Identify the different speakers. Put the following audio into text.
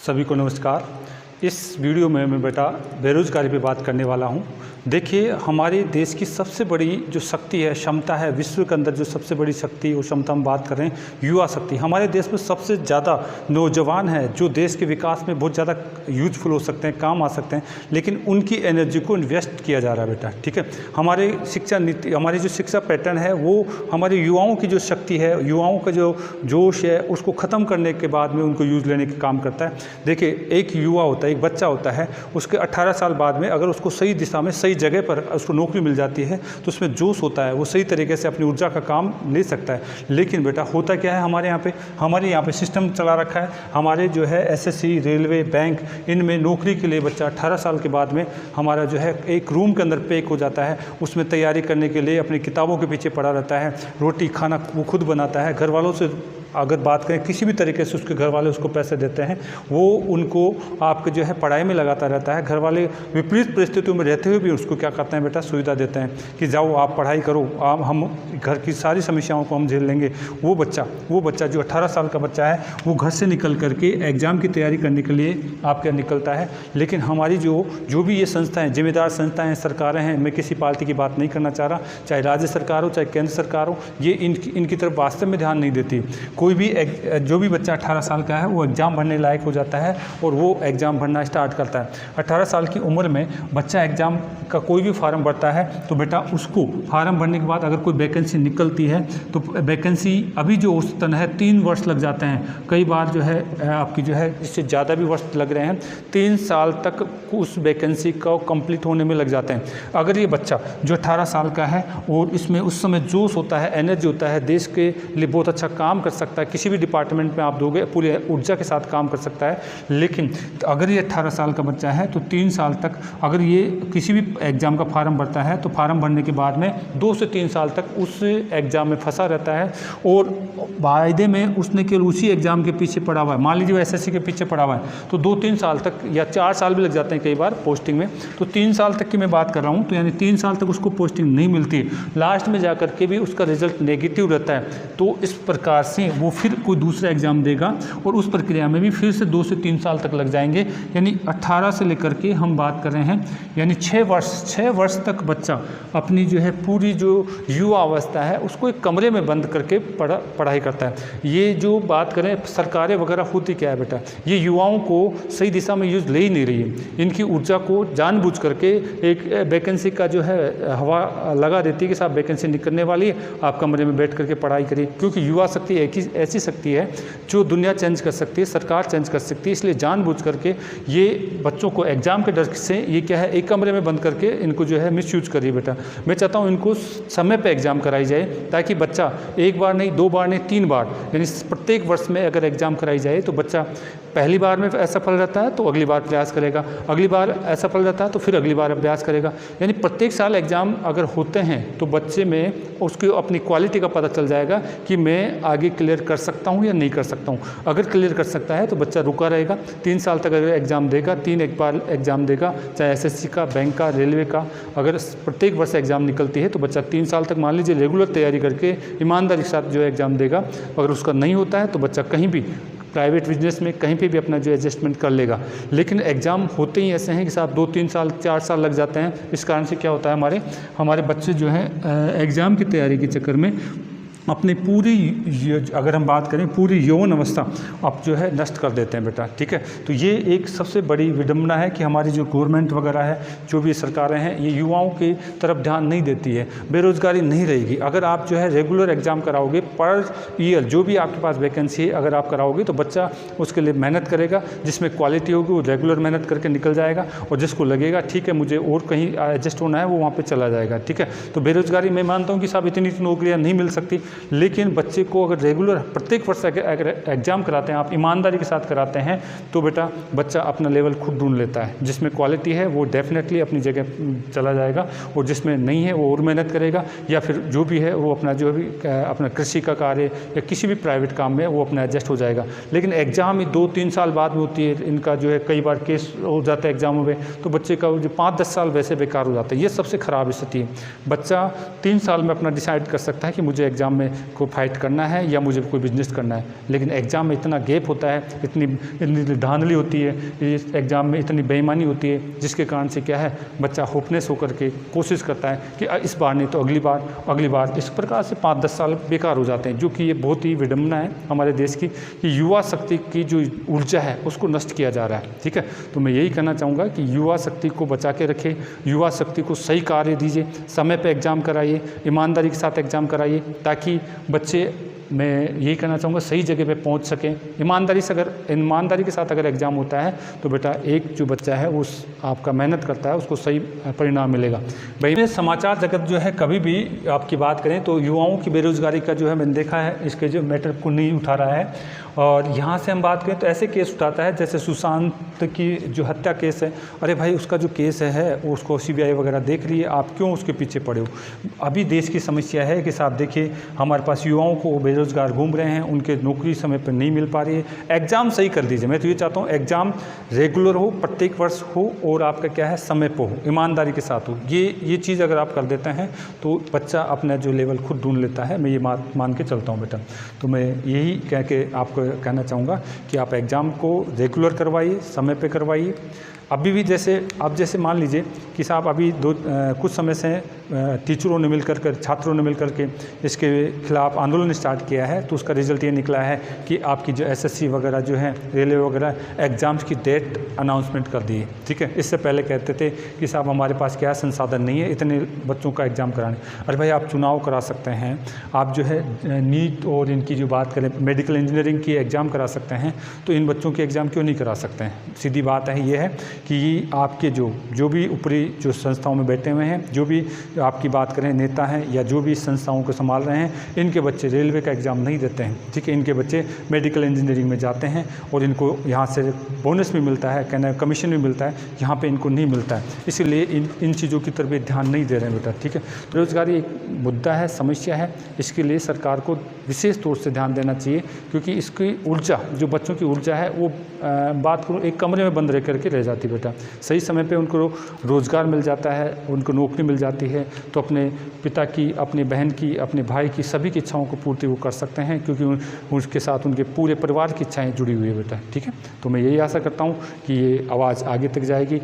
Speaker 1: सभी को नमस्कार। इस वीडियो में मैं बेटा बेरोज़गारी पे बात करने वाला हूँ। देखिए, हमारे देश की सबसे बड़ी जो शक्ति है, क्षमता है, विश्व के अंदर जो सबसे बड़ी शक्ति और क्षमता हम बात कर रहे हैं, युवा शक्ति। हमारे देश में सबसे ज़्यादा नौजवान है जो देश के विकास में बहुत ज़्यादा यूजफुल हो सकते हैं, काम आ सकते हैं, लेकिन उनकी एनर्जी को इन्वेस्ट किया जा रहा है बेटा। ठीक है, हमारे शिक्षा नीति, हमारी जो शिक्षा पैटर्न है वो हमारे युवाओं की जो शक्ति है, युवाओं का जो जोश है, उसको ख़त्म करने के बाद में उनको यूज़ लेने का काम करता है। देखिए, एक युवा होता है, एक बच्चा होता है, उसके 18 साल बाद में अगर उसको सही दिशा में, सही जगह पर उसको नौकरी मिल जाती है तो उसमें जोश होता है, वो सही तरीके से अपनी ऊर्जा का काम ले सकता है। लेकिन बेटा होता क्या है, हमारे यहाँ पे सिस्टम चला रखा है। हमारे जो है एसएससी, रेलवे, बैंक, इनमें नौकरी के लिए बच्चा 18 साल के बाद में हमारा जो है एक रूम के अंदर पैक हो जाता है। उसमें तैयारी करने के लिए अपनी किताबों के पीछे पड़ा रहता है। रोटी खाना वो खुद बनाता है। घर वालों से अगर बात करें, किसी भी तरीके से उसके घर वाले उसको पैसे देते हैं, वो उनको आपके जो है पढ़ाई में लगाता रहता है। घर वाले विपरीत परिस्थितियों में रहते हुए भी उसको क्या करते हैं बेटा, सुविधा देते हैं कि जाओ आप पढ़ाई करो, हम घर की सारी समस्याओं को हम झेल लेंगे। वो बच्चा जो 18 साल का बच्चा है, वो घर से निकल करके एग्ज़ाम की तैयारी करने के लिए आपके निकलता है। लेकिन हमारी जो भी ये संस्थाएँ, जिम्मेदार संस्थाएँ, सरकारें हैं, मैं किसी पार्टी की बात नहीं करना चाह रहा, चाहे राज्य सरकार हो, चाहे केंद्र सरकार हो, ये इनकी तरफ वास्तव में ध्यान नहीं देती। कोई भी जो भी बच्चा 18 साल का है वो एग्ज़ाम भरने लायक हो जाता है और वो एग्ज़ाम भरना स्टार्ट करता है। 18 साल की उम्र में बच्चा एग्ज़ाम का कोई भी फार्म भरता है तो बेटा उसको फार्म भरने के बाद अगर कोई वैकेंसी निकलती है तो वैकेंसी अभी जो औसतन है 3 वर्ष लग जाते हैं। कई बार जो है आपकी जो है इससे ज़्यादा भी वर्ष लग रहे हैं। 3 साल तक उस वैकेंसी को कंप्लीट होने में लग जाते हैं। अगर ये बच्चा जो 18 साल का है और इसमें उस समय जोश होता है, एनर्जी होता है, देश के लिए बहुत अच्छा काम कर सकता है, किसी भी डिपार्टमेंट में आप दोगे पूरी ऊर्जा के साथ काम कर सकता है। लेकिन अगर ये 18 साल का बच्चा है तो 3 साल तक अगर ये किसी भी एग्ज़ाम का फार्म भरता है तो फार्म भरने के बाद में 2 से 3 साल तक उस एग्ज़ाम में फंसा रहता है और वायदे में उसने केवल उसी एग्ज़ाम के पीछे पड़ा हुआ है। मान लीजिए एसएससी के पीछे पड़ा हुआ है तो 2-3 साल तक या 4 साल भी लग जाते हैं कई बार पोस्टिंग में, तो 3 साल तक की मैं बात कर रहा हूँ। तो यानी 3 साल तक उसको पोस्टिंग नहीं मिलती, लास्ट में जा कर के भी उसका रिजल्ट नेगेटिव रहता है। तो इस प्रकार से वो फिर कोई दूसरा एग्ज़ाम देगा और उस प्रक्रिया में भी फिर से 2 से 3 साल तक लग जाएंगे। यानी 18 से लेकर के हम बात कर रहे हैं यानी 6 वर्ष तक बच्चा अपनी जो है पूरी जो युवा अवस्था है उसको एक कमरे में बंद करके पढ़ाई करता है। ये जो बात करें सरकारें वगैरह होती क्या है बेटा, ये युवाओं को सही दिशा में यूज़ ले ही नहीं रही है। इनकी ऊर्जा को जानबूझ करके एक वैकेंसी का जो है हवा लगा देती है कि साहब वैकेंसी निकलने वाली है, आप कमरे में बैठ करके पढ़ाई करिए। क्योंकि युवा शक्ति एक ही ऐसी शक्ति है जो दुनिया चेंज कर सकती है, सरकार चेंज कर सकती है। इसलिए जानबूझ करके ये बच्चों को एग्ज़ाम के डर से ये क्या है, एक कमरे में बंद करके इनको जो है मिस यूज़ करिए बेटा। मैं चाहता हूँ इनको समय पे एग्ज़ाम कराई जाए ताकि बच्चा एक बार नहीं, 2 बार नहीं, 3 बार यानी प्रत्येक वर्ष में अगर एग्ज़ाम कराई जाए तो बच्चा पहली बार में असफल रहता है तो अगली बार प्रयास करेगा, अगली बार असफल रहता है तो फिर अगली बार अभ्यास करेगा। यानी प्रत्येक साल एग्ज़ाम अगर होते हैं तो बच्चे में उसकी अपनी क्वालिटी का पता चल जाएगा कि मैं आगे क्लियर कर सकता हूँ या नहीं कर सकता हूँ। अगर क्लियर कर सकता है तो बच्चा रुका रहेगा, 3 साल तक अगर एग्ज़ाम देगा, 3 एक बार एग्ज़ाम देगा, चाहे एसएससी का, बैंक का, रेलवे का, अगर प्रत्येक वर्ष एग्ज़ाम निकलती है तो बच्चा 3 साल तक मान लीजिए रेगुलर तैयारी करके ईमानदारी के साथ जो एग्ज़ाम देगा। अगर उसका नहीं होता है तो बच्चा कहीं भी प्राइवेट बिजनेस में कहीं पे भी अपना जो एडजस्टमेंट कर लेगा। लेकिन एग्ज़ाम होते ही ऐसे हैं कि साहब 2-3 साल, 4 साल लग जाते हैं। इस कारण से क्या होता है, हमारे बच्चे जो हैं एग्ज़ाम की तैयारी के चक्कर में अपनी पूरी, अगर हम बात करें पूरी यौवन अवस्था अब जो है नष्ट कर देते हैं बेटा। ठीक है, तो ये एक सबसे बड़ी विडंबना है कि हमारी जो गवर्नमेंट वगैरह है, जो भी सरकारें हैं, ये युवाओं की तरफ ध्यान नहीं देती है। बेरोज़गारी नहीं रहेगी अगर आप जो है रेगुलर एग्ज़ाम कराओगे, पर ईयर जो भी आपके पास वैकेंसी है अगर आप कराओगे तो बच्चा उसके लिए मेहनत करेगा, जिसमें क्वालिटी होगी वो रेगुलर मेहनत करके निकल जाएगा और जिसको लगेगा ठीक है मुझे और कहीं एडजस्ट होना है वो वहाँ पर चला जाएगा। ठीक है, तो बेरोज़गारी मैं मानता हूँ कि साहब इतनी नौकरियाँ नहीं मिल सकती, लेकिन बच्चे को अगर रेगुलर प्रत्येक वर्ष अगर एग्ज़ाम कराते हैं, आप ईमानदारी के साथ कराते हैं तो बेटा बच्चा अपना लेवल खुद ढूंढ लेता है। जिसमें क्वालिटी है वो डेफिनेटली अपनी जगह चला जाएगा और जिसमें नहीं है वो और मेहनत करेगा, या फिर जो भी है वो अपना जो भी अपना कृषि का कार्य या किसी भी प्राइवेट काम में वो अपना एडजस्ट हो जाएगा। लेकिन एग्ज़ाम ही 2-3 साल बाद में होती है, इनका जो है कई बार केस हो जाता है एग्ज़ामों में, तो बच्चे का जो 5-10 साल वैसे बेकार हो जाता है। ये सबसे ख़राब स्थिति है। बच्चा 3 साल में अपना डिसाइड कर सकता है कि मुझे एग्ज़ाम में को फाइट करना है या मुझे कोई बिजनेस करना है। लेकिन एग्ज़ाम में इतना गैप होता है, इतनी धांधली होती है, इस एग्ज़ाम में इतनी बेईमानी होती है, जिसके कारण से क्या है बच्चा होपलेस होकर के कोशिश करता है कि इस बार नहीं तो अगली बार, इस प्रकार से 5-10 साल बेकार हो जाते हैं, जो कि ये बहुत ही विडंबना है हमारे देश की कि युवा शक्ति की जो ऊर्जा है उसको नष्ट किया जा रहा है। ठीक है, तो मैं यही कहना चाहूँगा कि युवा शक्ति को बचा के रखें, युवा शक्ति को सही कार्य दीजिए, समय पे एग्ज़ाम कराइए, ईमानदारी के साथ एग्ज़ाम कराइए, ताकि बच्चे, मैं यही कहना चाहूँगा, सही जगह पे पहुँच सकें। ईमानदारी के साथ अगर एग्ज़ाम होता है तो बेटा एक जो बच्चा है उस आपका मेहनत करता है उसको सही परिणाम मिलेगा। भाई समाचार जगत जो है कभी भी आपकी बात करें तो युवाओं की बेरोज़गारी का जो है मैंने देखा है इसके जो मैटर को नहीं उठा रहा है। और यहाँ से हम बात करें तो ऐसे केस उठाता है जैसे सुशांत की जो हत्या केस है, अरे भाई उसका जो केस है उसको CBI वगैरह देख रही है, आप क्यों उसके पीछे पड़े हो। अभी देश की समस्या है कि साहब देखिए हमारे पास युवाओं को बेरोज़गार घूम रहे हैं, उनके नौकरी समय पर नहीं मिल पा रही है। एग्ज़ाम सही कर दीजिए, मैं तो ये चाहता हूँ एग्ज़ाम रेगुलर हो, प्रत्येक वर्ष हो, और आपका क्या है समय पर हो, ईमानदारी के साथ हो। ये चीज़ अगर आप कर देते हैं तो बच्चा अपना जो लेवल खुद ढूंढ लेता है, मैं ये मान के चलता हूँ बेटा। तो मैं यही कह के आपको कहना चाहूँगा कि आप एग्ज़ाम को रेगुलर करवाइए, समय पे करवाइए। अभी भी जैसे मान लीजिए कि साहब अभी कुछ समय से टीचरों ने मिलकर छात्रों ने मिलकर के इसके खिलाफ आंदोलन स्टार्ट किया है, तो उसका रिज़ल्ट ये निकला है कि आपकी जो SSC वगैरह जो है, रेलवे वगैरह एग्ज़ाम्स की डेट अनाउंसमेंट कर दी है। ठीक है, इससे पहले कहते थे कि साहब हमारे पास क्या संसाधन नहीं है इतने बच्चों का एग्ज़ाम कराने। अरे भाई आप चुनाव करा सकते हैं, आप जो है नीट और इनकी जो बात करें मेडिकल इंजीनियरिंग की एग्ज़ाम करा सकते हैं, तो इन बच्चों के एग्ज़ाम क्यों नहीं करा सकते हैं। सीधी बात है ये है कि आपके जो भी ऊपरी जो संस्थाओं में बैठे हुए हैं, जो भी आपकी बात करें नेता हैं या जो भी संस्थाओं को संभाल रहे हैं, इनके बच्चे रेलवे का एग्ज़ाम नहीं देते हैं। ठीक है, इनके बच्चे मेडिकल इंजीनियरिंग में जाते हैं और इनको यहाँ से बोनस भी मिलता है, कहना कमीशन भी मिलता है, यहाँ पे इनको नहीं मिलता है। इसीलिए इन चीज़ों की तरफ ध्यान नहीं दे रहे हैं बेटा। ठीक है, बेरोजगारी एक मुद्दा है, समस्या है, इसके लिए सरकार को विशेष तौर से ध्यान देना चाहिए, क्योंकि इसकी ऊर्जा, जो बच्चों की ऊर्जा है वो बात करूँ एक कमरे में बंद रह करके रह जाती है बेटा। सही समय पे उनको रोज़गार मिल जाता है, उनको नौकरी मिल जाती है, तो अपने पिता की, अपनी बहन की, अपने भाई की, सभी की इच्छाओं को पूर्ति वो कर सकते हैं, क्योंकि उसके साथ उनके पूरे परिवार की इच्छाएं जुड़ी हुई है बेटा। ठीक है, तो मैं यही आशा करता हूँ कि ये आवाज़ आगे तक जाएगी।